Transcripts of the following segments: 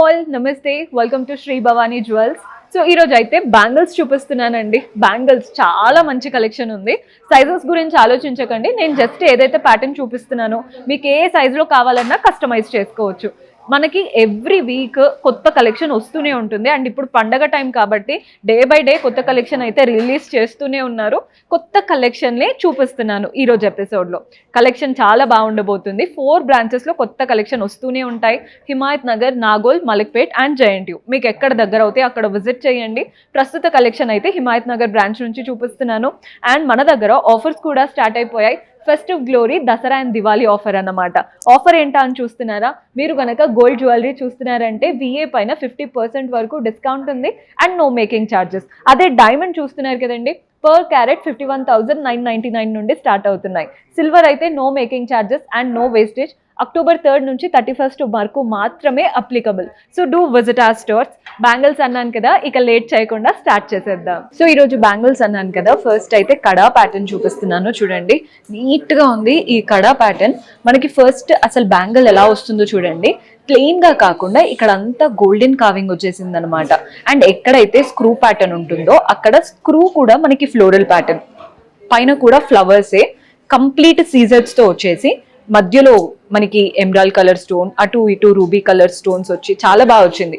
All నమస్తే welcome to Shri Bhavani jewels. So ఈ రోజు అయితే బ్యాంగిల్స్ చూపిస్తున్నానండి. బ్యాంగిల్స్ చాలా మంచి కలెక్షన్ ఉంది. సైజెస్ గురించి ఆలోచించకండి, నేను జస్ట్ ఏదైతే ప్యాటర్న్ చూపిస్తున్నానో మీకు ఏ సైజులో కావాలన్నా కస్టమైజ్ చేసుకోవచ్చు. మనకి ఎవ్రీ వీక్ కొత్త కలెక్షన్ వస్తూనే ఉంటుంది. అండ్ ఇప్పుడు పండగ టైం కాబట్టి డే బై డే కొత్త కలెక్షన్ అయితే రిలీజ్ చేస్తూనే ఉన్నారు. కొత్త కలెక్షన్లే చూపిస్తున్నాను ఈరోజు ఎపిసోడ్లో. కలెక్షన్ చాలా బాగుండబోతుంది. 4 బ్రాంచెస్లో కొత్త కలెక్షన్ వస్తూనే ఉంటాయి. Himayat Nagar, Nagole, Malakpet and JNTU. మీకు ఎక్కడ దగ్గర అవుతాయి అక్కడ విజిట్ చేయండి. ప్రస్తుత కలెక్షన్ అయితే హిమాయత్ నగర్ బ్రాంచ్ నుంచి చూపిస్తున్నాను. అండ్ మన దగ్గర ఆఫర్స్ కూడా స్టార్ట్ అయిపోయాయి. Festive glory Dasara and Diwali offer అన్నమాట. ఆఫర్ ఏంటా అని చూస్తున్నారా? మీరు కనుక గోల్డ్ జ్యువెలరీ చూస్తున్నారంటే VA పైన 50% వరకు డిస్కౌంట్ ఉంది అండ్ నో మేకింగ్ ఛార్జెస్. అదే డైమండ్ చూస్తున్నారు కదండి, పర్ క్యారెట్ 51,999 నుండి స్టార్ట్ అవుతున్నాయి. సిల్వర్ అయితే no making charges and no wastage. October 3rd నుంచి 31st వరకు మాత్రమే applicable. So do visit our stores. Bangles అన్నాను కదా, ఇక లేట్ చేయకుండా స్టార్ట్ చేసేద్దాం. సో ఈరోజు బ్యాంగిల్స్ అన్నాను కదా, ఫస్ట్ అయితే కడా ప్యాటర్న్ చూపిస్తున్నాను. చూడండి, నీట్గా ఉంది ఈ కడా ప్యాటర్న్. మనకి ఫస్ట్ అసలు బ్యాంగిల్ ఎలా వస్తుందో చూడండి. ప్లెయిన్ గా కాకుండా ఇక్కడ అంతా గోల్డెన్ కావింగ్ వచ్చేసింది అనమాట. అండ్ ఎక్కడైతే స్క్రూ ప్యాటర్న్ ఉంటుందో అక్కడ స్క్రూ కూడా మనకి ఫ్లోరల్ ప్యాటర్న్, పైన కూడా ఫ్లవర్సే, కంప్లీట్ సీజర్స్ తో వచ్చేసి మధ్యలో మనకి ఎమరాల్డ్ కలర్ స్టోన్, అటు ఇటు రూబీ కలర్ స్టోన్స్ వచ్చి చాలా బాగా వచ్చింది.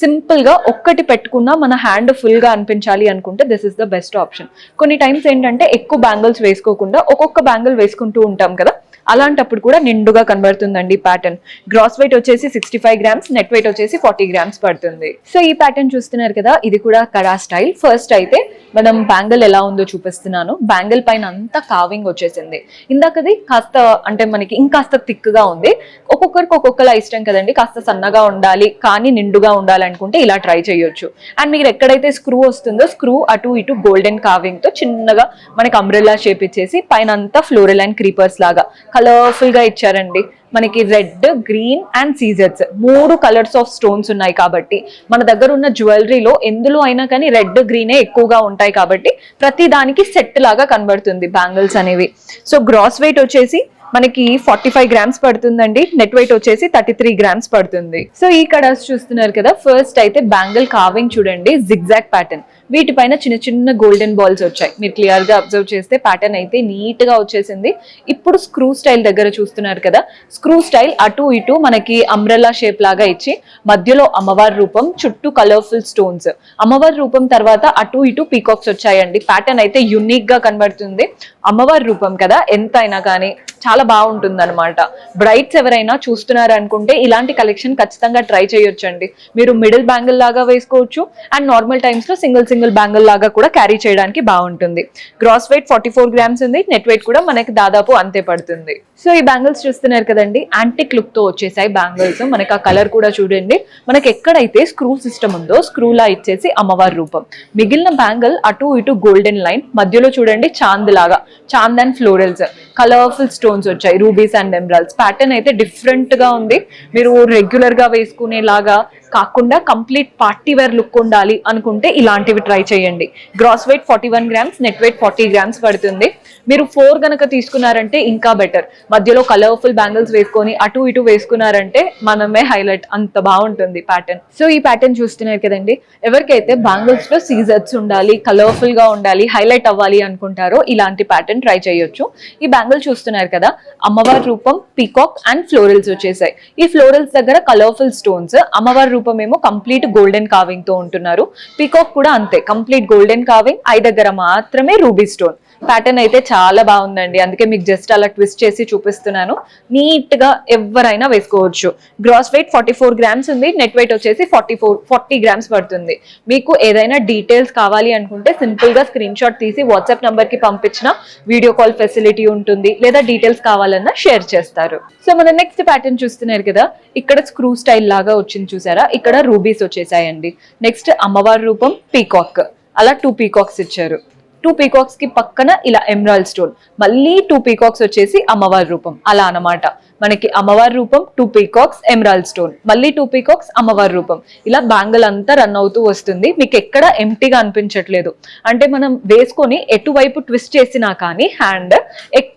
సింపుల్ గా ఒక్కటి పెట్టుకున్నా మన హ్యాండ్ ఫుల్ గా అనిపించాలి అనుకుంటే this is the best option. కొన్ని టైమ్స్ ఏంటంటే ఎక్కువ బ్యాంగిల్స్ వేసుకోకుండా ఒక్కొక్క బ్యాంగిల్ వేసుకుంటూ ఉంటాం కదా, అలాంటప్పుడు కూడా నిండుగా కనబడుతుందండి ప్యాటర్న్. గ్రాస్ వెయిట్ వచ్చేసి 65 గ్రామ్స్, నెట్ వెయిట్ వచ్చేసి 40 గ్రామ్స్ పడుతుంది. సో ఈ ప్యాటర్న్ చూస్తున్నారు కదా, ఇది కూడా కడా స్టైల్. ఫస్ట్ అయితే మనం బ్యాంగిల్ ఎలా ఉందో చూపిస్తున్నాను. బ్యాంగిల్ పైన అంతా కావింగ్ వచ్చేసింది. ఇందాకది కాస్త అంటే మనకి ఇంకాస్త థిక్ గా ఉంది. ఒక్కొక్కరికి ఒక్కొక్కలా ఇష్టం కదండి, కాస్త సన్నగా ఉండాలి కానీ నిండుగా ఉండాలనుకుంటే ఇలా ట్రై చేయొచ్చు. అండ్ మీరు ఎక్కడైతే స్క్రూ వస్తుందో స్క్రూ అటు ఇటు గోల్డెన్ కావింగ్ తో చిన్నగా మనకి అంబ్రెల్లా షేప్ ఇచ్చేసి పైన అంతా ఫ్లోరల్ అండ్ క్రీపర్స్ లాగా కలర్ఫుల్ గా ఇచ్చారండి. మనకి రెడ్, గ్రీన్ అండ్ సీజర్స్ 3 కలర్స్ ఆఫ్ స్టోన్స్ ఉన్నాయి కాబట్టి మన దగ్గర ఉన్న జ్యువెలరీలో ఎందులో అయినా కానీ రెడ్, గ్రీనే ఎక్కువగా ఉంటాయి కాబట్టి ప్రతి దానికి సెట్ లాగా కనబడుతుంది బ్యాంగిల్స్ అనేవి. సో గ్రాస్ వెయిట్ వచ్చేసి మనకి 45 గ్రామ్స్ పడుతుందండి, నెట్ వెయిట్ వచ్చేసి 33 గ్రామ్స్ పడుతుంది. సో ఈ కలర్స్ చూస్తున్నారు కదా, ఫస్ట్ అయితే బ్యాంగిల్ కావింగ్ చూడండి, జిగ్జాగ్ ప్యాటర్న్. వీటిపైన చిన్న చిన్న గోల్డెన్ బాల్స్ వచ్చాయి. మీరు క్లియర్ గా అబ్జర్వ్ చేస్తే ప్యాటర్న్ అయితే నీట్ గా వచ్చేసింది. ఇప్పుడు స్క్రూ స్టైల్ దగ్గర చూస్తున్నారు కదా, స్క్రూ స్టైల్ అటు ఇటు మనకి అంబ్రెల్లా షేప్ లాగా ఇచ్చి మధ్యలో అమ్మవారి రూపం, చుట్టూ కలర్ఫుల్ స్టోన్స్. అమ్మవారి రూపం తర్వాత అటు ఇటు పీకాక్స్ వచ్చాయండి. ప్యాటర్న్ అయితే యూనిక్ గా కనబడుతుంది. అమ్మవారి రూపం కదా, ఎంత అయినా కానీ చాలా బాగుంటుంది అనమాట. బ్రైట్స్ ఎవరైనా చూస్తున్నారు అనుకుంటే ఇలాంటి కలెక్షన్ ఖచ్చితంగా ట్రై చేయొచ్చండి. మీరు మిడిల్ బ్యాంగిల్ లాగా వేసుకోవచ్చు అండ్ నార్మల్ టైమ్స్ లో సింగిల్ బ్యాంగిల్ లాగా కూడా క్యారీ చేయడానికి బాగుంటుంది. గ్రాస్ వెయిట్ 44 గ్రామ్స్ ఉంది, నెట్ వెయిట్ కూడా మనకి దాదాపు అంతే పడుతుంది. సో ఈ బ్యాంగిల్స్ చూస్తున్నారు కదండి, యాంటిక్ లుక్ తో వచ్చేసాయి బ్యాంగిల్స్. మనకి ఆ కలర్ కూడా చూడండి, మనకి ఎక్కడైతే స్క్రూ సిస్టమ్ ఉందో స్క్రూలా ఇచ్చేసి అమ్మవారి రూపం. మిగిలిన బ్యాంగిల్ అటు ఇటు గోల్డెన్ లైన్, మధ్యలో చూడండి చాంద్ లాగా, Chand and florals, colourful stones వచ్చాయి, రూబీస్ అండ్ ఎమరాల్డ్స్. ప్యాటర్న్ అయితే డిఫరెంట్ గా ఉంది. మీరు రెగ్యులర్ గా వేసుకునేలాగా కాకుండా కంప్లీట్ పార్టీ వేర్ లుక్ ఉండాలి అనుకుంటే ఇలాంటివి ట్రై చేయండి. Gross weight 41 grams, net weight 40 grams పడుతుంది. మీరు 4 గనక తీసుకున్నారంటే ఇంకా బెటర్. మధ్యలో కలర్ఫుల్ బ్యాంగిల్స్ వేసుకొని అటు ఇటు వేసుకున్నారంటే మనమే హైలైట్, అంత బాగుంటుంది ప్యాటర్న్. సో ఈ ప్యాటర్న్ చూస్తున్నారు కదండి, ఎవరికైతే బ్యాంగిల్స్ లో సీజర్స్ ఉండాలి, కలర్ఫుల్ గా ఉండాలి, హైలైట్ అవ్వాలి అనుకుంటారో ఇలాంటి ప్యాటర్న్ ట్రై చేయొచ్చు. ఈ బ్యాంగిల్ చూస్తున్నారు కదా, అమ్మవారి రూపం, పీకాక్ అండ్ ఫ్లోరల్స్ వచ్చేసాయి. ఈ ఫ్లోరల్స్ దగ్గర కలర్ఫుల్ స్టోన్స్, అమ్మవారి రూపం ఏమో కంప్లీట్ గోల్డెన్ కావింగ్ తో ఉంటున్నారు. పీకాక్ కూడా అంతే, కంప్లీట్ గోల్డెన్ కావింగ్, ఐ దగ్గర మాత్రమే రూబీ స్టోన్. ప్యాటర్న్ అయితే చాలా బాగుందండి, అందుకే మీకు జస్ట్ అలా ట్విస్ట్ చేసి చూపిస్తున్నాను. నీట్ గా ఎవరైనా వేసుకోవచ్చు. గ్రాస్ వెయిట్ 44 గ్రామ్స్ ఉంది, నెట్ వెయిట్ వచ్చేసి 40 గ్రామ్స్ పడుతుంది. మీకు ఏదైనా డీటెయిల్స్ కావాలి అనుకుంటే సింపుల్ గా స్క్రీన్ షాట్ తీసి వాట్సాప్ నంబర్ కి పంపించిన వీడియో కాల్ ఫెసిలిటీ ఉంటుంది, లేదా డీటెయిల్స్ కావాలన్నా షేర్ చేస్తారు. సో మన నెక్స్ట్ ప్యాటర్న్ చూస్తున్నారు కదా, ఇక్కడ స్క్రూ స్టైల్ లాగా వచ్చింది చూసారా, ఇక్కడ రూబీస్ వచ్చేసాయండి. నెక్స్ట్ అమ్మవారి రూపం, పీకాక్, అలా 2 పీకాక్స్ ఇచ్చారు. 2 పీకాక్స్ కి పక్కన ఇలా ఎమరాల్డ్ స్టోన్, మళ్ళీ 2 పీకాక్స్ వచ్చేసి అమ్మవారి రూపం, అలా అన్నమాట. మనకి అమ్మవారి రూపం, 2 పీకాక్స్, ఎమరాల్డ్ స్టోన్, మళ్ళీ 2 పీకాక్స్, అమ్మవారి రూపం. ఇలా బ్యాంగిల్ అంతా రన్ అవుతూ వస్తుంది. మీకు ఎక్కడ ఎంటీగా అనిపించట్లేదు. అంటే మనం వేసుకొని ఎటువైపు ట్విస్ట్ చేసినా కానీ హ్యాండ్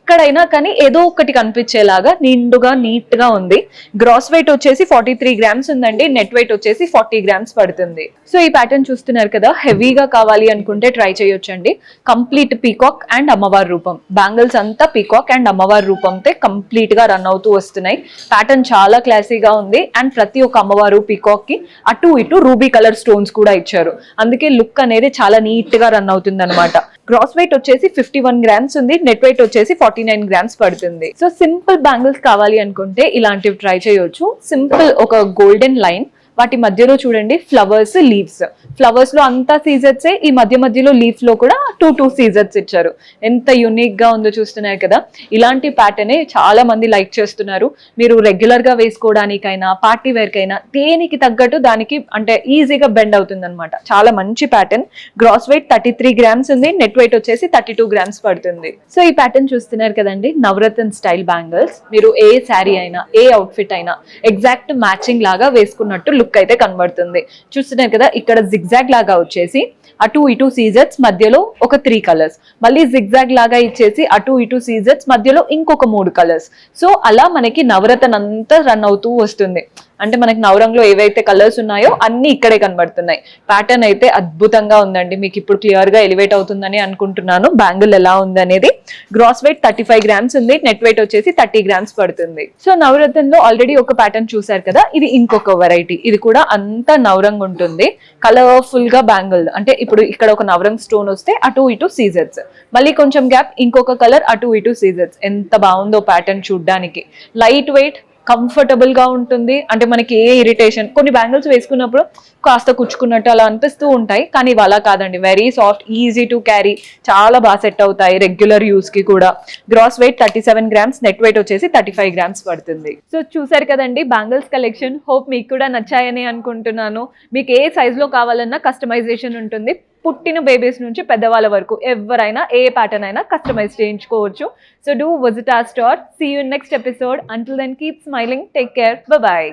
ఎక్కడైనా కానీ ఏదో ఒకటి కనిపించేలాగా నిండుగా నీట్ గా ఉంది. గ్రాస్ వెయిట్ వచ్చేసి 43 గ్రామ్స్ ఉందండి, నెట్ వెయిట్ వచ్చేసి 40 గ్రామ్స్ పడుతుంది. సో ఈ ప్యాటర్న్ చూస్తున్నారు కదా, హెవీగా కావాలి అనుకుంటే ట్రై చేయొచ్చండి. కంప్లీట్ పీకాక్ అండ్ అమ్మవారి రూపం, బ్యాంగిల్స్ అంతా పీకాక్ అండ్ అమ్మవారి రూపంతో కంప్లీట్ గా రన్ అవుతూ వస్తున్నాయి. ప్యాటర్న్ చాలా క్లాసీగా ఉంది అండ్ ప్రతి ఒక్క అమ్మవారు పీకాక్ కి అటు ఇటు రూబీ కలర్ స్టోన్స్ కూడా ఇచ్చారు. అందుకే లుక్ అనేది చాలా నీట్ గా రన్ అవుతుంది అనమాట. గ్రాస్ వెయిట్ వచ్చేసి 51 గ్రామ్స్ ఉంది, నెట్ వెయిట్ వచ్చేసి 49 గ్రామ్స్ పడుతుంది. సో సింపుల్ బ్యాంగిల్స్ కావాలి అనుకుంటే ఇలాంటివి ట్రై చేయొచ్చు. సింపుల్ ఒక గోల్డెన్ లైన్, వాటి మధ్యలో చూడండి ఫ్లవర్స్, లీవ్స్. ఫ్లవర్స్ లో అంతా సీజర్సే, ఈ మధ్యలో లీఫ్ లో కూడా టూ సీజర్స్ ఇచ్చారు. ఎంత యూనిక్ గా ఉందో చూస్తున్నారు కదా. ఇలాంటి ప్యాటర్న్ చాలా మంది లైక్ చేస్తున్నారు. మీరు రెగ్యులర్ గా వేసుకోవడానికైనా పార్టీ వేర్ కైనా దేనికి తగ్గట్టు దానికి అంటే ఈజీగా బెండ్ అవుతుంది అనమాట. చాలా మంచి ప్యాటర్న్. గ్రాస్ వెయిట్ 33 గ్రామ్స్ ఉంది, నెట్ వెయిట్ వచ్చేసి 32 గ్రామ్స్ పడుతుంది. సో ఈ ప్యాటర్న్ చూస్తున్నారు కదండి, నవరత్న స్టైల్ బ్యాంగిల్స్. మీరు ఏ శారీ అయినా ఏ అవుట్ఫిట్ అయినా ఎగ్జాక్ట్ మ్యాచింగ్ లాగా వేసుకున్నట్టు లుక్ అయితే కనబడుతుంది. చూస్తున్నారు కదా, ఇక్కడ జిగ్జాగ్ లాగా వచ్చేసి అటు ఇటు సీజర్స్, మధ్యలో ఒక 3 కలర్స్, మళ్ళీ జిగ్జాగ్ లాగా ఇచ్చేసి అటు ఇటు సీజర్స్, మధ్యలో ఇంకొక 3 కలర్స్. సో అలా మనకి నవరత్న అంతా రన్ అవుతూ వస్తుంది. అంటే మనకి నవరంలో ఏవైతే కలర్స్ ఉన్నాయో అన్ని ఇక్కడే కనబడుతున్నాయి. ప్యాటర్న్ అయితే అద్భుతంగా ఉందండి. మీకు ఇప్పుడు క్లియర్ గా ఎలివేట్ అవుతుందని అనుకుంటున్నాను బ్యాంగిల్ ఎలా ఉంది అనేది. గ్రాస్ వెయిట్ 35 గ్రామ్స్ ఉంది, నెట్ వెయిట్ వచ్చేసి 30 గ్రామ్స్ పడుతుంది. సో నవరత్నంలో ఆల్రెడీ ఒక ప్యాటర్న్ చూసారు కదా, ఇది ఇంకొక వెరైటీ. ఇది కూడా అంతా నవరంగ్ ఉంటుంది, కలర్ఫుల్ గా బ్యాంగిల్. అంటే ఇప్పుడు ఇక్కడ ఒక నవరంగ్ స్టోన్ వస్తే అటు ఇటు సీజర్స్, మళ్ళీ కొంచెం గ్యాప్ ఇంకొక కలర్, అటు ఇటు సీజర్స్. ఎంత బాగుందో ప్యాటర్న్ చూడ్డానికి. లైట్ వెయిట్, కంఫర్టబుల్ గా ఉంటుంది. అంటే మనకి ఏ ఇరిటేషన్, కొన్ని బ్యాంగిల్స్ వేసుకున్నప్పుడు కాస్త కుచ్చుకున్నట్టు అలా అనిపిస్తూ ఉంటాయి, కానీ ఇవి అలా కాదండి. Very soft, easy to carry, చాలా బాగా సెట్ అవుతాయి రెగ్యులర్ యూస్ కి కూడా. Gross weight 37 grams, net weight వచ్చేసి 35 గ్రామ్స్ పడుతుంది. సో చూసారు కదండి బ్యాంగిల్స్ కలెక్షన్. హోప్ మీకు కూడా నచ్చాయని అనుకుంటున్నాను. మీకు ఏ సైజ్ లో కావాలన్నా కస్టమైజేషన్ ఉంటుంది. పుట్టిన బేబీస్ నుంచి పెద్దవాళ్ళ వరకు ఎవరైనా ఏ ప్యాటర్న్ అయినా కస్టమైజ్ చేయించుకోవచ్చు. So do visit our store. See you in next episode. Until then, keep smiling. Take care. Bye bye.